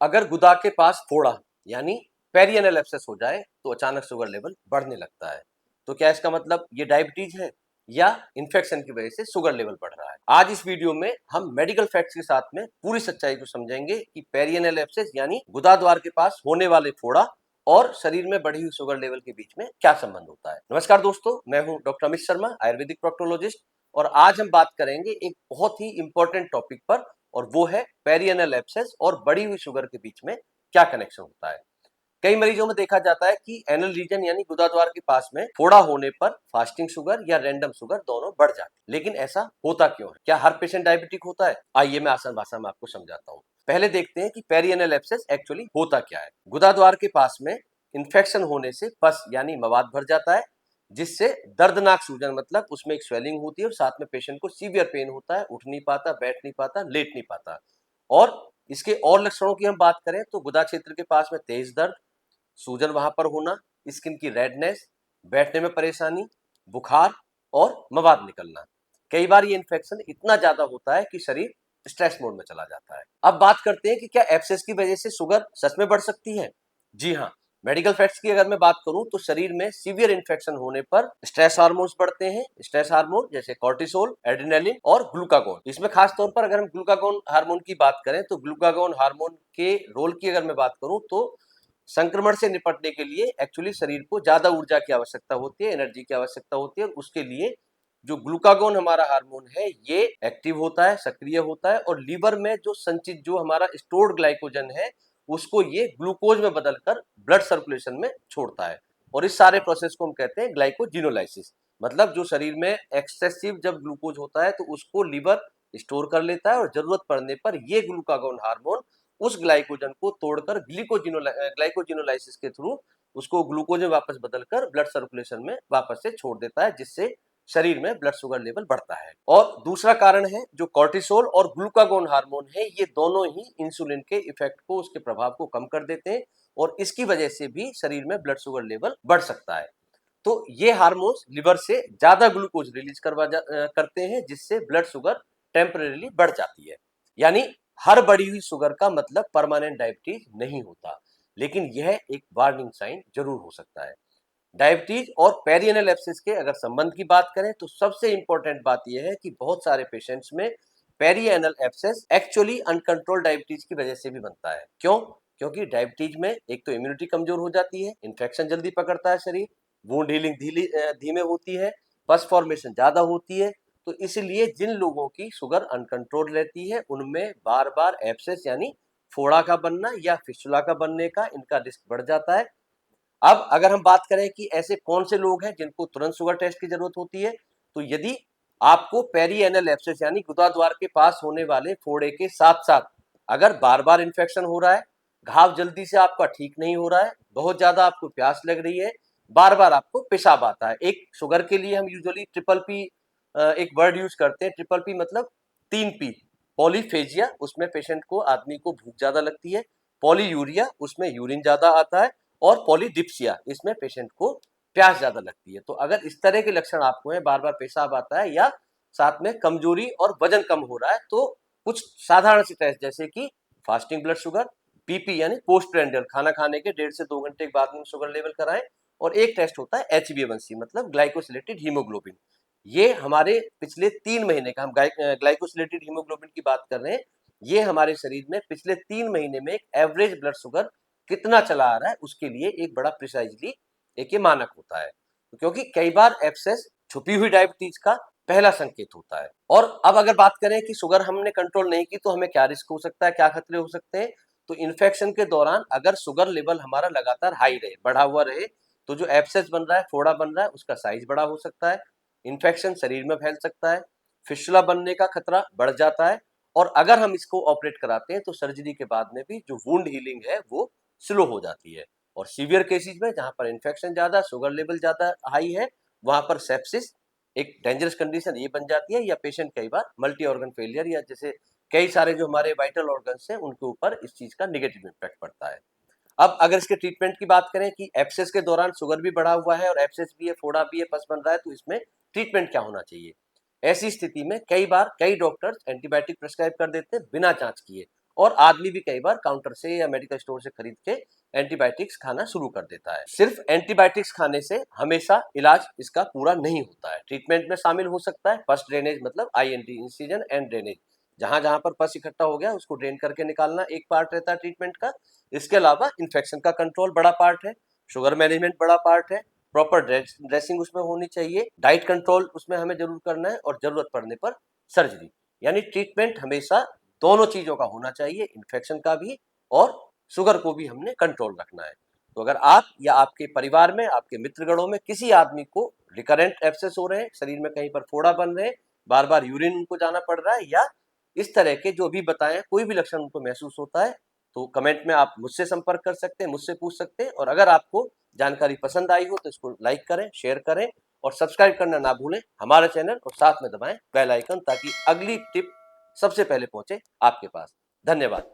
अगर गुदा के पास फोड़ा यानी पेरियनल एब्सेस हो जाए तो अचानक शुगर लेवल बढ़ने लगता है। तो क्या इसका मतलब ये डायबिटीज है या इन्फेक्शन की वजह से शुगर लेवल बढ़ रहा है? आज इस वीडियो में हम मेडिकल फैक्ट्स के साथ में पूरी सच्चाई को समझेंगे कि पेरियनल एब्सेस यानी गुदा द्वार के पास होने वाले फोड़ा और शरीर में बढ़ी हुई शुगर लेवल के बीच में क्या संबंध होता है। नमस्कार दोस्तों, मैं हूं डॉक्टर अमित शर्मा, आयुर्वेदिक प्रोक्टोलॉजिस्ट, और आज हम बात करेंगे एक बहुत ही इंपॉर्टेंट टॉपिक पर, और वो है पेरियनल एब्सेस और बढ़ी हुई शुगर के बीच में क्या कनेक्शन होता है। कई मरीजों में देखा जाता है कि एनल रीजन यानी गुदाद्वार के पास में फोड़ा होने पर फास्टिंग शुगर या रैंडम शुगर दोनों बढ़ जाती है। लेकिन ऐसा होता क्यों है? क्या हर पेशेंट डायबिटिक होता है? आइए मैं आसान भाषा में आपको समझाता हूँ। पहले देखते हैं कि पेरियनल एब्सेस एक्चुअली होता क्या है। गुदाद्वार के पास में इन्फेक्शन होने से पस यानी मवाद भर जाता है, जिससे दर्दनाक सूजन, मतलब उसमें एक स्वेलिंग होती है और साथ में पेशेंट को सीवियर पेन होता है, उठ नहीं पाता, बैठ नहीं पाता, लेट नहीं पाता। और इसके और लक्षणों की हम बात करें तो गुदा क्षेत्र के पास में तेज दर्द, सूजन वहां पर होना, स्किन की रेडनेस, बैठने में परेशानी, बुखार और मवाद निकलना। कई बार ये इन्फेक्शन इतना ज्यादा होता है कि शरीर स्ट्रेस मोड में चला जाता है। अब बात करते हैं कि क्या एब्सेस की वजह से शुगर सच में बढ़ सकती है? जी हाँ, मेडिकल फैक्ट्स की अगर मैं बात करूं तो शरीर में सीवियर इन्फेक्शन होने पर स्ट्रेस हार्मोन्स बढ़ते हैं। स्ट्रेस हार्मोन जैसे कॉर्टिसोल, एड्रेनालिन और ग्लूकागोन। इसमें खास तौर पर अगर हम ग्लूकागोन हार्मोन की बात करें तो ग्लूकागोन हार्मोन के रोल की अगर मैं बात करूं तो संक्रमण से निपटने के लिए एक्चुअली शरीर को ज्यादा ऊर्जा की आवश्यकता होती है, एनर्जी की आवश्यकता होती है, और उसके लिए जो ग्लूकागोन हमारा हार्मोन है ये एक्टिव होता है, सक्रिय होता है, और लीवर में जो संचित जो हमारा स्टोर्ड ग्लाइकोजन है उसको ये ग्लूकोज में बदलकर ब्लड सर्कुलेशन में छोड़ता है। और इस सारे प्रोसेस को हम कहते हैं ग्लाइकोजिनोलाइसिस। मतलब जो शरीर में एक्सेसिव जब ग्लूकोज होता है तो उसको लीवर स्टोर कर लेता है, और जरूरत पड़ने पर ये ग्लूकागोन हार्मोन उस ग्लाइकोजन को तोड़कर ग्लाइकोजिनोलाइसिस के थ्रू उसको ग्लूकोज में वापस बदलकर ब्लड सर्कुलेशन में वापस से छोड़ देता है, जिससे शरीर में ब्लड शुगर लेवल बढ़ता है। और दूसरा कारण है जो कॉर्टिसोल और ग्लूकागोन हार्मोन है, ये दोनों ही इंसुलिन के इफेक्ट को, उसके प्रभाव को कम कर देते हैं, और इसकी वजह से भी शरीर में ब्लड शुगर लेवल बढ़ सकता है। तो ये हार्मोन्स लिवर से ज्यादा ग्लूकोज रिलीज करते हैं, जिससे ब्लड शुगर टेम्परेली बढ़ जाती है। यानी हर बढ़ी हुई शुगर का मतलब परमानेंट डायबिटीज नहीं होता, लेकिन यह एक वार्निंग साइन जरूर हो सकता है। डायबिटीज और पेरियनल एब्सेस के अगर संबंध की बात करें तो सबसे इंपॉर्टेंट बात यह है कि बहुत सारे पेशेंट्स में perianal abscess actually uncontrolled diabetes की वजह से भी बनता है। क्यों? क्योंकि डायबिटीज में एक तो इम्यूनिटी कमजोर हो जाती है, इन्फेक्शन जल्दी पकड़ता है शरीर, वुंड हीलिंग धीमे होती है, पस फॉर्मेशन ज्यादा होती है। तो इसलिए जिन लोगों की शुगर अनकंट्रोल रहती है उनमें बार बार एब्सेस यानी फोड़ा का बनना या फिस्टुला का बनने का इनका रिस्क बढ़ जाता है। अब अगर हम बात करें कि ऐसे कौन से लोग हैं जिनको तुरंत शुगर टेस्ट की जरूरत होती है, तो यदि आपको पेरिएनल एब्सेस यानी गुदाद्वार के पास होने वाले फोड़े के साथ साथ अगर बार बार इन्फेक्शन हो रहा है, घाव जल्दी से आपका ठीक नहीं हो रहा है, बहुत ज्यादा आपको प्यास लग रही है, बार बार आपको पेशाब आता है। एक शुगर के लिए हम यूजुअली ट्रिपल पी एक वर्ड यूज करते हैं। ट्रिपल पी मतलब 3 पी। पॉलीफेजिया, उसमें पेशेंट को, आदमी को भूख ज्यादा लगती है। पॉलीयूरिया, उसमें यूरिन ज्यादा आता है। और पॉलीडिप्सिया, इसमें पेशेंट को प्यास ज्यादा लगती है। तो अगर इस तरह के लक्षण आपको है, बार बार पेशाब आता है या साथ में कमजोरी और वजन कम हो रहा है, तो कुछ साधारण से टेस्ट जैसे कि फास्टिंग ब्लड शुगर, पीपी यानी पोस्ट प्रेंडियल, खाना खाने के 1.5 से 2 घंटे के बाद में शुगर लेवल कराएं। और एक टेस्ट होता है HbA1c मतलब ग्लाइकोसिलेटेड हीमोग्लोबिन। ये हमारे पिछले 3 महीने का, हम ग्लाइकोसिलेटेड हीमोग्लोबिन की बात कर रहे हैं, ये हमारे शरीर में पिछले 3 महीने में एक एवरेज ब्लड शुगर कितना चला आ रहा है उसके लिए एक बड़ा प्रिसाइजली एक ये मानक होता है। क्योंकि कई बार एब्सेस छुपी हुई डायबिटीज का पहला संकेत होता है। और अब अगर बात करें कि शुगर हमने कंट्रोल नहीं की तो हमें क्या रिस्क हो सकता है, क्या खतरे हो सकते हैं, तो इन्फेक्शन के दौरान अगर शुगर लेवल हमारा लगातार हाई रहे, बढ़ा हुआ रहे, तो जो एब्सेस बन रहा है, फोड़ा बन रहा है, उसका साइज बड़ा हो सकता है, इन्फेक्शन शरीर में फैल सकता है, फिस्टुला बनने का खतरा बढ़ जाता है। और अगर हम इसको ऑपरेट कराते हैं तो सर्जरी के बाद में भी जो वुंड हीलिंग है वो स्लो हो जाती है। और सीवियर केसेस में जहां पर इन्फेक्शन ज्यादा, शुगर लेवल ज्यादा हाई है, वहां पर सेप्सिस एक डेंजरस कंडीशन ये बन जाती है, या पेशेंट कई बार मल्टी ऑर्गन फेलियर, या जैसे कई सारे जो हमारे वाइटल ऑर्गन्स हैं उनके ऊपर इस चीज का निगेटिव इम्पैक्ट पड़ता है। अब अगर इसके ट्रीटमेंट की बात करें कि एब्सेस के दौरान शुगर भी बढ़ा हुआ है और एब्सेस भी है, फोड़ा भी है, पस बन रहा है, तो इसमें ट्रीटमेंट क्या होना चाहिए? ऐसी स्थिति में कई बार कई डॉक्टर्स एंटीबायोटिक प्रेस्क्राइब कर देते हैं बिना जांच किए, और आदमी भी कई बार काउंटर से या मेडिकल स्टोर से खरीद के एंटीबायोटिक्स खाना शुरू कर देता है। सिर्फ एंटीबायोटिक्स खाने से हमेशा इलाज इसका पूरा नहीं होता है। ट्रीटमेंट में शामिल हो सकता है पस ड्रेनेज, मतलब IND, इंसिजन एंड ड्रेनेज। जहां जहां पर पस इकट्ठा हो गया उसको ड्रेन करके निकालना एक पार्ट रहता है ट्रीटमेंट का। इसके अलावा इन्फेक्शन का कंट्रोल बड़ा पार्ट है, शुगर मैनेजमेंट बड़ा पार्ट है, प्रॉपर ड्रेसिंग उसमें होनी चाहिए, डाइट कंट्रोल उसमें हमें जरूर करना है, और जरूरत पड़ने पर सर्जरी। यानी ट्रीटमेंट हमेशा दोनों चीजों का होना चाहिए, इन्फेक्शन का भी और शुगर को भी हमने कंट्रोल रखना है। तो अगर आप या आपके परिवार में, आपके मित्रगणों में किसी आदमी को रिकरेंट एब्सेस हो रहे हैं, शरीर में कहीं पर फोड़ा बन रहे हैं, बार बार यूरिन उनको जाना पड़ रहा है, या इस तरह के जो भी बताएं कोई भी लक्षण उनको महसूस होता है, तो कमेंट में आप मुझसे संपर्क कर सकते हैं, मुझसे पूछ सकते हैं। और अगर आपको जानकारी पसंद आई हो तो इसको लाइक करें, शेयर करें और सब्सक्राइब करना ना भूलें हमारे चैनल, और साथ में दबाएं बेल आइकन ताकि अगली टिप सबसे पहले पहुंचे आपके पास। धन्यवाद।